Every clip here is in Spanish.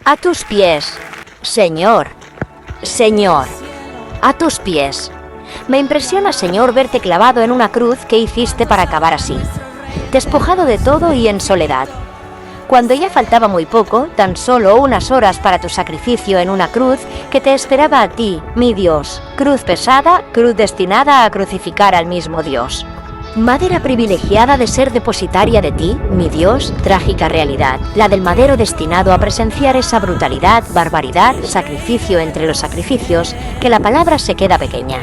A tus pies, Señor, Señor, a tus pies. Me impresiona, Señor, verte clavado en una cruz que hiciste para acabar así, despojado de todo y en soledad. Cuando ya faltaba muy poco, tan solo unas horas para tu sacrificio en una cruz que te esperaba a ti, mi Dios, cruz pesada, cruz destinada a crucificar al mismo Dios. Madera privilegiada de ser depositaria de ti, mi Dios, trágica realidad, la del madero destinado a presenciar esa brutalidad, barbaridad, sacrificio entre los sacrificios, que la palabra se queda pequeña.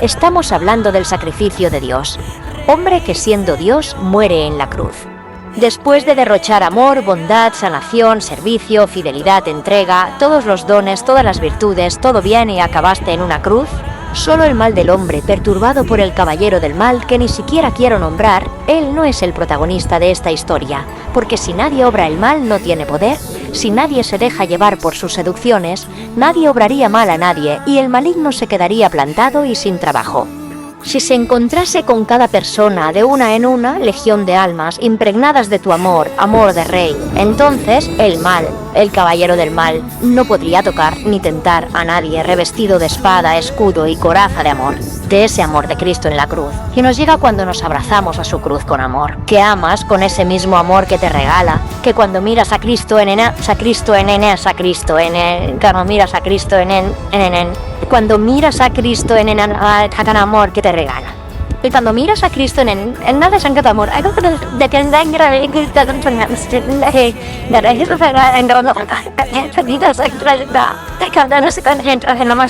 Estamos hablando del sacrificio de Dios, hombre que siendo Dios muere en la cruz. Después de derrochar amor, bondad, sanación, servicio, fidelidad, entrega, todos los dones, todas las virtudes, todo bien y acabaste en una cruz, solo el mal del hombre, perturbado por el caballero del mal que ni siquiera quiero nombrar, él no es el protagonista de esta historia, porque si nadie obra el mal no tiene poder, si nadie se deja llevar por sus seducciones, nadie obraría mal a nadie y el maligno se quedaría plantado y sin trabajo. Si se encontrase con cada persona de una en una, legión de almas, impregnadas de tu amor, amor de rey, entonces el mal, el caballero del mal, no podría tocar ni tentar a nadie revestido de espada, escudo y coraza de amor, de ese amor de Cristo en la cruz, que nos llega cuando nos abrazamos a su cruz con amor, que amas con ese mismo amor que te regala, que cuando miras a Cristo cuando miras a Cristo en amor que te regala. Y cuando miras a Cristo en nada es en amor.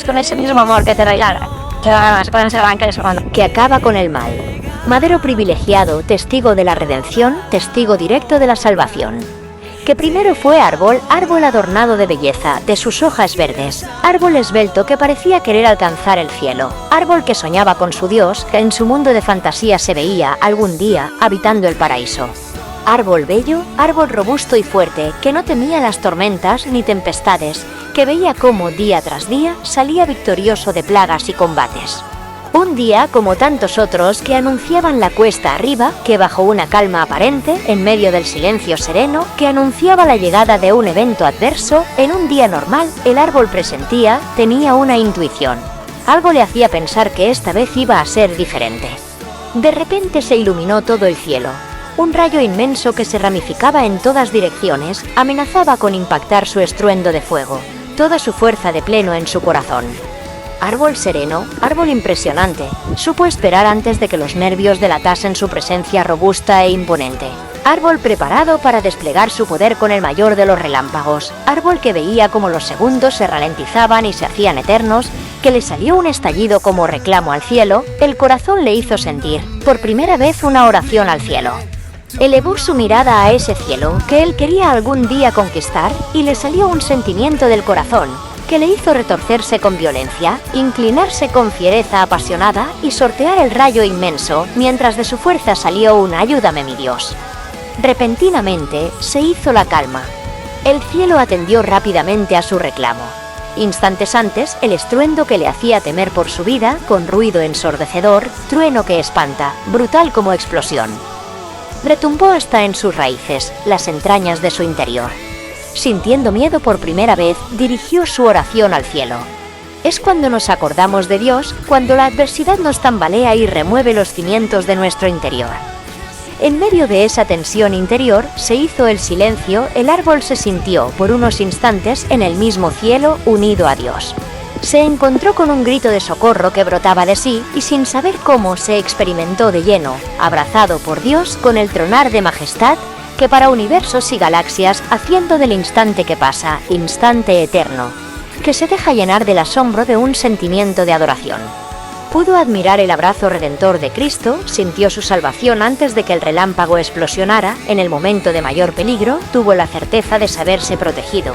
Con ese mismo amor que te regala. Que acaba con el mal. Madero privilegiado, testigo de la redención, testigo directo de la salvación. Que primero fue árbol, árbol adornado de belleza, de sus hojas verdes, árbol esbelto que parecía querer alcanzar el cielo, árbol que soñaba con su Dios, que en su mundo de fantasía se veía, algún día, habitando el paraíso. Árbol bello, árbol robusto y fuerte, que no temía las tormentas ni tempestades, que veía cómo, día tras día, salía victorioso de plagas y combates. Un día, como tantos otros, que anunciaban la cuesta arriba, que bajo una calma aparente, en medio del silencio sereno, que anunciaba la llegada de un evento adverso, en un día normal, el árbol presentía, tenía una intuición. Algo le hacía pensar que esta vez iba a ser diferente. De repente se iluminó todo el cielo. Un rayo inmenso que se ramificaba en todas direcciones, amenazaba con impactar su estruendo de fuego, toda su fuerza de pleno en su corazón. Árbol sereno, árbol impresionante, supo esperar antes de que los nervios delatasen su presencia robusta e imponente. Árbol preparado para desplegar su poder con el mayor de los relámpagos. Árbol que veía como los segundos se ralentizaban y se hacían eternos, que le salió un estallido como reclamo al cielo, el corazón le hizo sentir, por primera vez, una oración al cielo. Elevó su mirada a ese cielo que él quería algún día conquistar y le salió un sentimiento del corazón, que le hizo retorcerse con violencia, inclinarse con fiereza apasionada y sortear el rayo inmenso, mientras de su fuerza salió un «Ayúdame, mi Dios». Repentinamente se hizo la calma. El cielo atendió rápidamente a su reclamo. Instantes antes, el estruendo que le hacía temer por su vida, con ruido ensordecedor, trueno que espanta, brutal como explosión. Retumbó hasta en sus raíces, las entrañas de su interior. Sintiendo miedo por primera vez, dirigió su oración al cielo. Es cuando nos acordamos de Dios, cuando la adversidad nos tambalea y remueve los cimientos de nuestro interior. En medio de esa tensión interior, se hizo el silencio, el árbol se sintió, por unos instantes, en el mismo cielo, unido a Dios. Se encontró con un grito de socorro que brotaba de sí y sin saber cómo se experimentó de lleno, abrazado por Dios con el tronar de majestad, que para universos y galaxias, haciendo del instante que pasa, instante eterno, que se deja llenar del asombro de un sentimiento de adoración. Pudo admirar el abrazo redentor de Cristo, sintió su salvación antes de que el relámpago explosionara, en el momento de mayor peligro, tuvo la certeza de saberse protegido.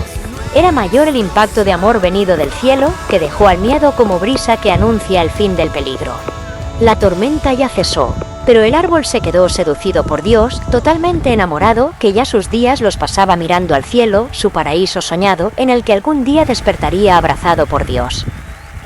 Era mayor el impacto de amor venido del cielo, que dejó al miedo como brisa que anuncia el fin del peligro. La tormenta ya cesó, pero el árbol se quedó seducido por Dios, totalmente enamorado, que ya sus días los pasaba mirando al cielo, su paraíso soñado, en el que algún día despertaría abrazado por Dios.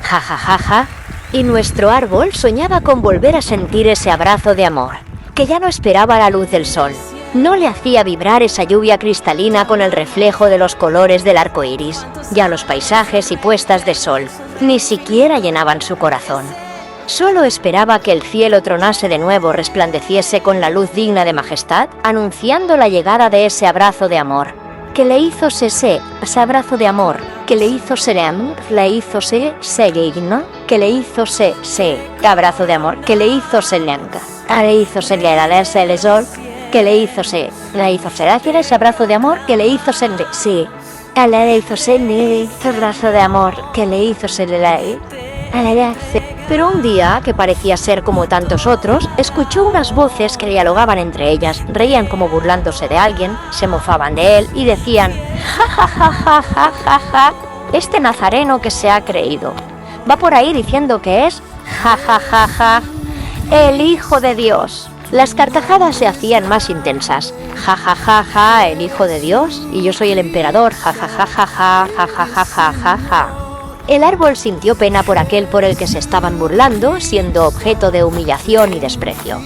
Ja, ja, ja, ja. Y nuestro árbol soñaba con volver a sentir ese abrazo de amor, que ya no esperaba la luz del sol, No le hacía vibrar esa lluvia cristalina con el reflejo de los colores del arco iris, ya los paisajes y puestas de sol, ni siquiera llenaban su corazón. Solo esperaba que el cielo tronase de nuevo, resplandeciese con la luz digna de majestad, anunciando la llegada de ese abrazo de amor, que le hizo ese abrazo de amor, que le hizo le hizo digno, que le hizo abrazo de amor, que le hizo le hizo el sol, que le hizo ese abrazo de amor, que le hizo le hizo abrazo de amor, que le hizo Pero un día, que parecía ser como tantos otros, escuchó unas voces que dialogaban entre ellas, reían como burlándose de alguien, se mofaban de él y decían: ja ja ja ja ja ja ja, este nazareno que se ha creído va por ahí diciendo que es ja ja ja ja el Hijo de Dios. Las carcajadas se hacían más intensas. Ja ja ja ja, el Hijo de Dios, y yo soy el emperador. Ja ja ja ja ja ja ja ja ja ja ja. El árbol sintió pena por aquel por el que se estaban burlando, siendo objeto de humillación y desprecio.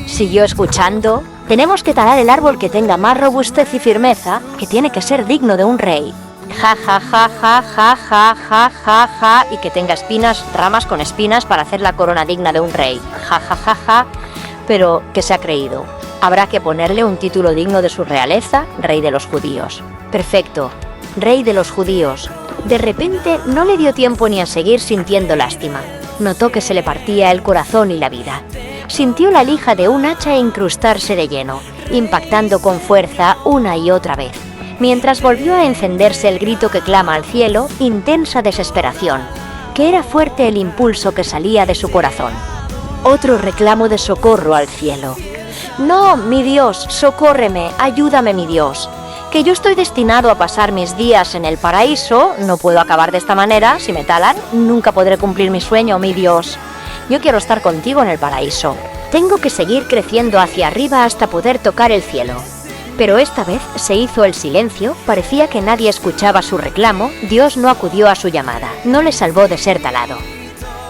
Siguió escuchando: tenemos que talar el árbol que tenga más robustez y firmeza, que tiene que ser digno de un rey. Ja ja ja ja ja ja ja ja ja, y que tenga espinas, ramas con espinas para hacer la corona digna de un rey. Ja ja ja ja. Pero, ¿qué se ha creído? Habrá que ponerle un título digno de su realeza, rey de los judíos. Perfecto, rey de los judíos. De repente no le dio tiempo ni a seguir sintiendo lástima. Notó que se le partía el corazón y la vida. Sintió la lija de un hacha incrustarse de lleno, impactando con fuerza una y otra vez. Mientras volvió a encenderse el grito que clama al cielo, intensa desesperación, que era fuerte el impulso que salía de su corazón. Otro reclamo de socorro al cielo. No, mi Dios, socórreme, ayúdame, mi Dios. Que yo estoy destinado a pasar mis días en el paraíso, no puedo acabar de esta manera, si me talan, nunca podré cumplir mi sueño, mi Dios. Yo quiero estar contigo en el paraíso. Tengo que seguir creciendo hacia arriba hasta poder tocar el cielo. Pero esta vez se hizo el silencio, parecía que nadie escuchaba su reclamo, Dios no acudió a su llamada, no le salvó de ser talado.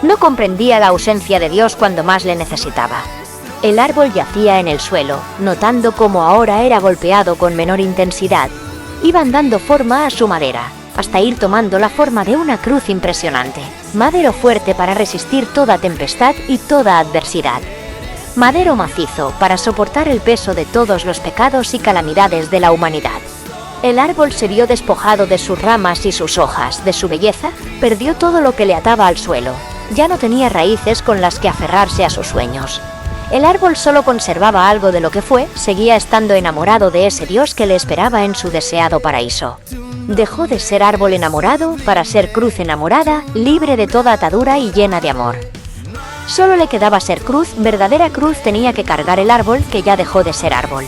No comprendía la ausencia de Dios cuando más le necesitaba. El árbol yacía en el suelo, notando cómo ahora era golpeado con menor intensidad. Iban dando forma a su madera, hasta ir tomando la forma de una cruz impresionante. Madero fuerte para resistir toda tempestad y toda adversidad. Madero macizo para soportar el peso de todos los pecados y calamidades de la humanidad. El árbol se vio despojado de sus ramas y sus hojas, de su belleza, perdió todo lo que le ataba al suelo. Ya no tenía raíces con las que aferrarse a sus sueños. El árbol solo conservaba algo de lo que fue, seguía estando enamorado de ese Dios que le esperaba en su deseado paraíso. Dejó de ser árbol enamorado para ser cruz enamorada, libre de toda atadura y llena de amor. Solo le quedaba ser cruz, verdadera cruz tenía que cargar el árbol que ya dejó de ser árbol.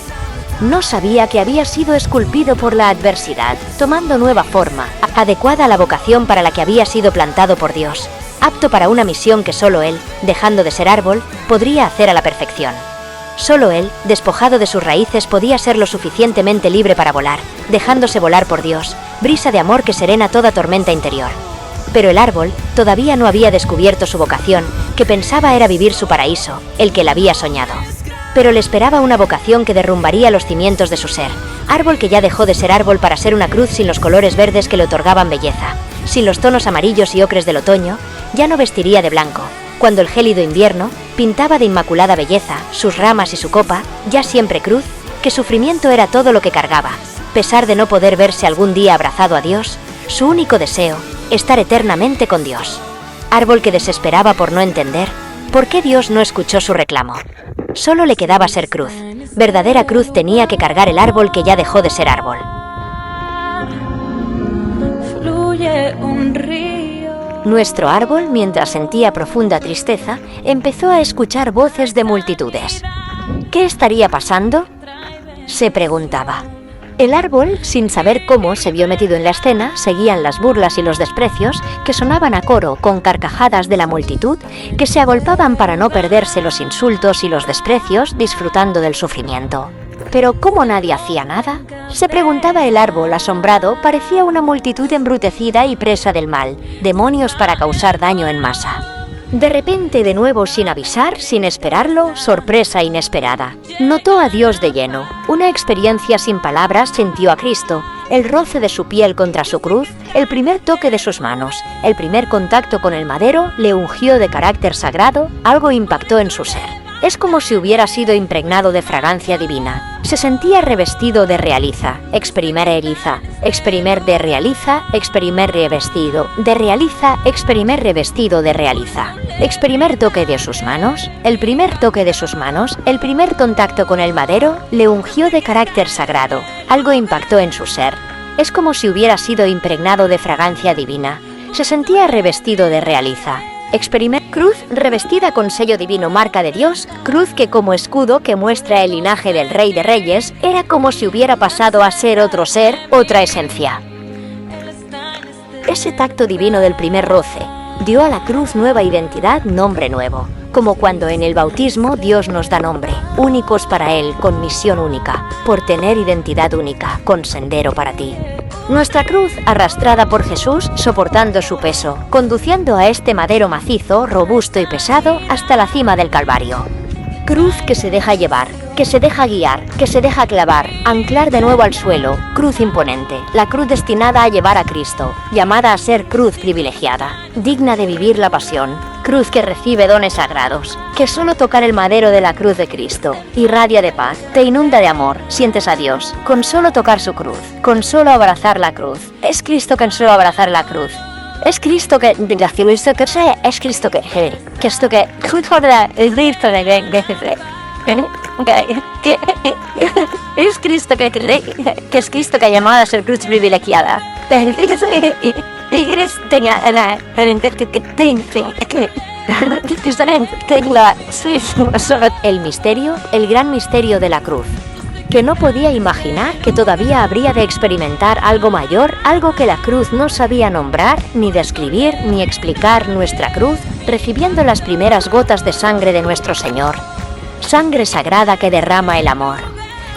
No sabía que había sido esculpido por la adversidad, tomando nueva forma, adecuada a la vocación para la que había sido plantado por Dios, apto para una misión que solo él, dejando de ser árbol, podría hacer a la perfección. Solo él, despojado de sus raíces, podía ser lo suficientemente libre para volar, dejándose volar por Dios, brisa de amor que serena toda tormenta interior. Pero el árbol todavía no había descubierto su vocación, que pensaba era vivir su paraíso, el que él había soñado. Pero le esperaba una vocación que derrumbaría los cimientos de su ser, árbol que ya dejó de ser árbol para ser una cruz sin los colores verdes que le otorgaban belleza, sin los tonos amarillos y ocres del otoño, ya no vestiría de blanco. Cuando el gélido invierno pintaba de inmaculada belleza sus ramas y su copa, ya siempre cruz, que sufrimiento era todo lo que cargaba, pesar de no poder verse algún día abrazado a Dios, su único deseo, estar eternamente con Dios. Árbol que desesperaba por no entender por qué Dios no escuchó su reclamo. Solo le quedaba ser cruz. Verdadera cruz tenía que cargar el árbol que ya dejó de ser árbol. Fluye un río. Nuestro árbol, mientras sentía profunda tristeza, empezó a escuchar voces de multitudes. ¿Qué estaría pasando?, se preguntaba. El árbol, sin saber cómo, se vio metido en la escena, seguían las burlas y los desprecios que sonaban a coro con carcajadas de la multitud que se agolpaban para no perderse los insultos y los desprecios disfrutando del sufrimiento. Pero ¿cómo nadie hacía nada?, se preguntaba el árbol asombrado. Parecía una multitud embrutecida y presa del mal, demonios para causar daño en masa. De repente, de nuevo, sin avisar, sin esperarlo, sorpresa inesperada. Notó a Dios de lleno. Una experiencia sin palabras sintió a Cristo. El roce de su piel contra su cruz, el primer toque de sus manos, el primer contacto con el madero le ungió de carácter sagrado, algo impactó en su ser. Es como si hubiera sido impregnado de fragancia divina. Se sentía revestido de realiza, experimer eriza, experimer de realiza, experimer revestido, de realiza, experimer revestido de realiza. Experimer toque de sus manos, el primer toque de sus manos, el primer contacto con el madero, le ungió de carácter sagrado. Algo impactó en su ser. Es como si hubiera sido impregnado de fragancia divina. Se sentía revestido de realiza. Cruz revestida con sello divino, marca de Dios, cruz que como escudo que muestra el linaje del Rey de Reyes, era como si hubiera pasado a ser otro ser, otra esencia. Ese tacto divino del primer roce dio a la cruz nueva identidad, nombre nuevo, como cuando en el bautismo Dios nos da nombre, únicos para Él, con misión única, por tener identidad única, con sendero para ti. Nuestra cruz, arrastrada por Jesús, soportando su peso, conduciendo a este madero macizo, robusto y pesado, hasta la cima del Calvario. Cruz que se deja llevar, que se deja guiar, que se deja clavar, anclar de nuevo al suelo, cruz imponente, la cruz destinada a llevar a Cristo, llamada a ser cruz privilegiada, digna de vivir la pasión, cruz que recibe dones sagrados, que solo tocar el madero de la cruz de Cristo irradia de paz, te inunda de amor, sientes a Dios, con solo tocar su cruz, con solo abrazar la cruz. Es Cristo con solo abrazar la cruz. Es Cristo que es Cristo que esto que es Cristo que es Cristo que ha llamado a ser cruz privilegiada. El misterio, el gran misterio de la cruz, que no podía imaginar que todavía habría de experimentar algo mayor, algo que la cruz no sabía nombrar, ni describir, ni explicar. Nuestra cruz, recibiendo las primeras gotas de sangre de nuestro Señor, sangre sagrada que derrama el amor,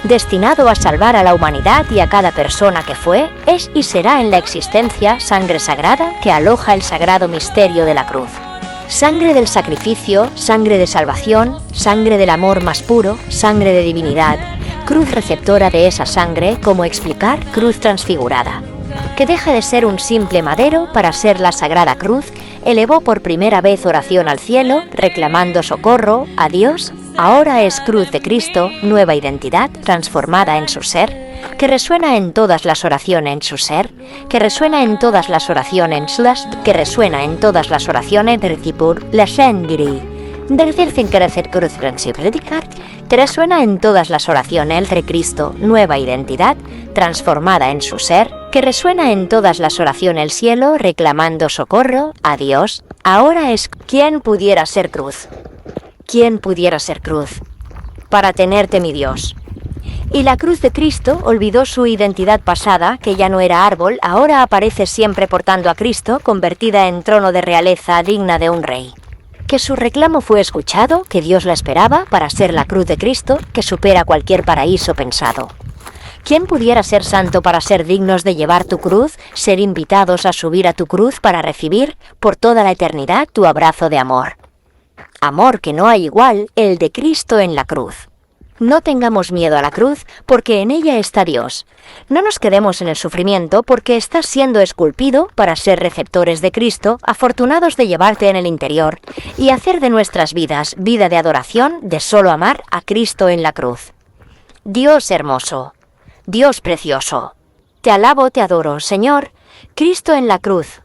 destinado a salvar a la humanidad y a cada persona que fue, es y será en la existencia sangre sagrada que aloja el sagrado misterio de la cruz. Sangre del sacrificio, sangre de salvación, sangre del amor más puro, sangre de divinidad, cruz receptora de esa sangre, como explicar, cruz transfigurada, que deja de ser un simple madero para ser la sagrada cruz, elevó por primera vez oración al cielo, reclamando socorro a Dios. Ahora es cruz de Cristo, nueva identidad, transformada en su ser, que resuena en todas las oraciones en su ser, que resuena en todas las oraciones, que resuena en todas las oraciones de recibir la sangre, de decir sin querer cruz predicar, que resuena en todas las oraciones de Cristo, nueva identidad, transformada en su ser, que resuena en todas las oraciones el cielo, reclamando socorro a Dios. Ahora es ¿quién pudiera ser cruz? ¿Quién pudiera ser cruz? Para tenerte, mi Dios. Y la cruz de Cristo olvidó su identidad pasada, que ya no era árbol, ahora aparece siempre portando a Cristo, convertida en trono de realeza digna de un rey. Que su reclamo fue escuchado, que Dios la esperaba para ser la cruz de Cristo, que supera cualquier paraíso pensado. ¿Quién pudiera ser santo para ser dignos de llevar tu cruz, ser invitados a subir a tu cruz para recibir, por toda la eternidad, tu abrazo de amor? Amor que no hay igual, el de Cristo en la cruz. No tengamos miedo a la cruz, porque en ella está Dios. No nos quedemos en el sufrimiento, porque estás siendo esculpido para ser receptores de Cristo, afortunados de llevarte en el interior, y hacer de nuestras vidas vida de adoración, de solo amar a Cristo en la cruz. Dios hermoso, Dios precioso, te alabo, te adoro, Señor, Cristo en la cruz.